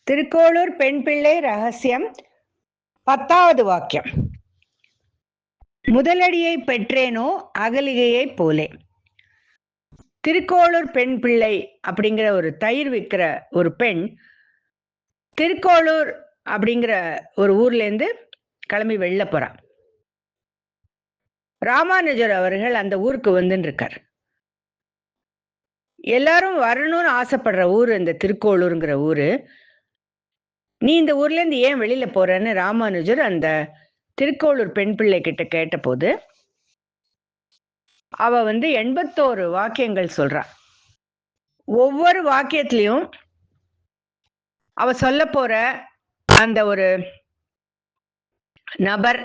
திருக்கோளூர் பெண் பிள்ளை ரகசியம் 10வது வாக்கியம். முதலடியை பெற்றேனோ அகலிகையை போலே. திருக்கோளூர் பெண் பிள்ளை அப்படிங்கிற ஒரு தயிர் விற்கிற ஒரு பெண் திருக்கோளூர் அப்படிங்கிற ஒரு ஊர்லேருந்து கிளம்பி வெளில போறான். ராமானுஜர் அவர்கள் அந்த ஊருக்கு வந்துன்னு இருக்கார். எல்லாரும் வரணும்னு ஆசைப்படுற ஊர் இந்த திருக்கோளூருங்கிற ஊரு. நீ இந்த ஊர்ல இருந்து ஏன் வெளியில போறன்னு ராமானுஜர் அந்த திருக்கோளூர் பெண் பிள்ளை கிட்ட கேட்ட போது அவ 81 வாக்கியங்கள் சொல்றா. ஒவ்வொரு வாக்கியத்திலையும் அவ சொல்ல போற அந்த ஒரு நபர்,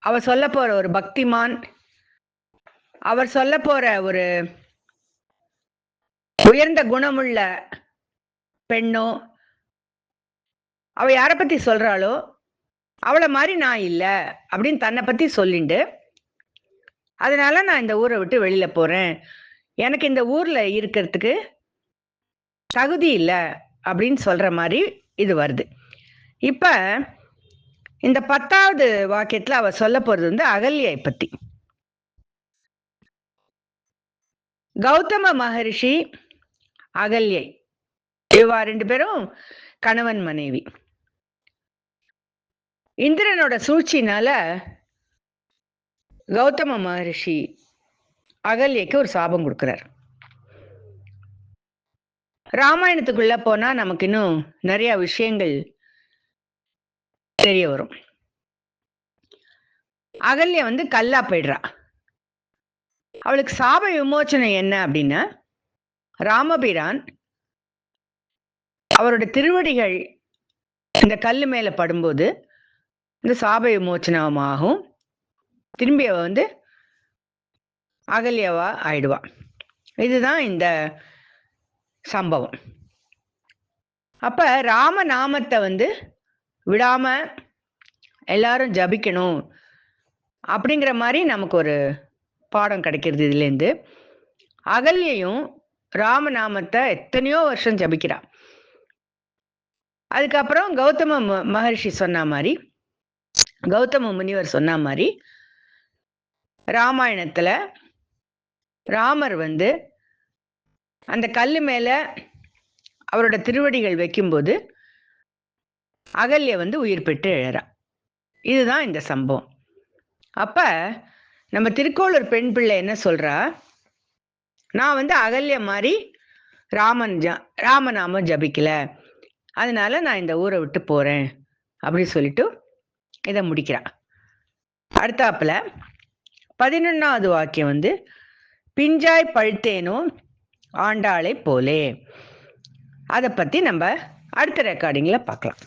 அவ சொல்ல போற ஒரு பக்திமான், அவர் சொல்ல போற ஒரு உயர்ந்த குணமுள்ள பெண்ணோ, அவ யாரை பத்தி சொல்றாளோ அவளை மாதிரி நான் இல்லை அப்படின்னு தன்னை பத்தி சொல்லிண்டு, அதனால நான் இந்த ஊரை விட்டு வெளியில போறேன், எனக்கு இந்த ஊர்ல இருக்கிறதுக்கு தகுதி இல்லை அப்படின்னு சொல்ற மாதிரி இது வருது. இப்ப இந்த 10வது வாக்கியத்துல அவ சொல்ல போறது அகல்யை பத்தி. கௌதம மகரிஷி, அகல்யை, இவா 2 பேரும் கணவன் மனைவி. இந்திரனோட சூழ்ச்சினால கௌதம மகரிஷி அகல்யைக்கு ஒரு சாபம் கொடுக்கிறார். ராமாயணத்துக்குள்ள போனா நமக்கு இன்னும் நிறைய விஷயங்கள் தெரிய வரும். அகல்ய கல்லா போயிடுறா. அவளுக்கு சாப விமோச்சனை என்ன அப்படின்னா, ராமபிரான் அவரோட திருவடிகள் இந்த கல்லு மேல படும்போது இந்த சாப விமோச்சனமாகும். திரும்பி அவ அகல்யவா ஆயிடுவா. இதுதான் இந்த சம்பவம். அப்ப ராமநாமத்தை விடாம எல்லாரும் ஜபிக்கணும் அப்படிங்கிற மாதிரி நமக்கு ஒரு பாடம் கிடைக்கிறது இதுலேருந்து. அகல்யையும் ராமநாமத்தை எத்தனையோ வருஷம் ஜபிக்கிறா. அதுக்கப்புறம் கௌதம மகர்ஷி சொன்ன மாதிரி, கௌதம முனிவர் சொன்ன மாதிரி, ராமாயணத்துல ராமர் அந்த கல்லு மேல அவரோட திருவடிகள் வைக்கும்போது அகல்ய உயிர் பெற்று எழறா. இதுதான் இந்த சம்பவம். அப்ப நம்ம திருக்கோளூர் பெண் பிள்ளை என்ன சொல்றா, நான் அகல்ய மாதிரி ராமநாமம் ஜபிக்கல, அதனால நான் இந்த ஊரை விட்டு போறேன் அப்படி சொல்லிட்டு இதை முடிக்கிறா. அடுத்தாப்புல 11வது வாக்கியம் பிஞ்சாய் பழுத்தேனோ ஆண்டாளை போலே. அதை பத்தி நம்ம அடுத்த ரெக்கார்டிங்ல பார்க்கலாம்.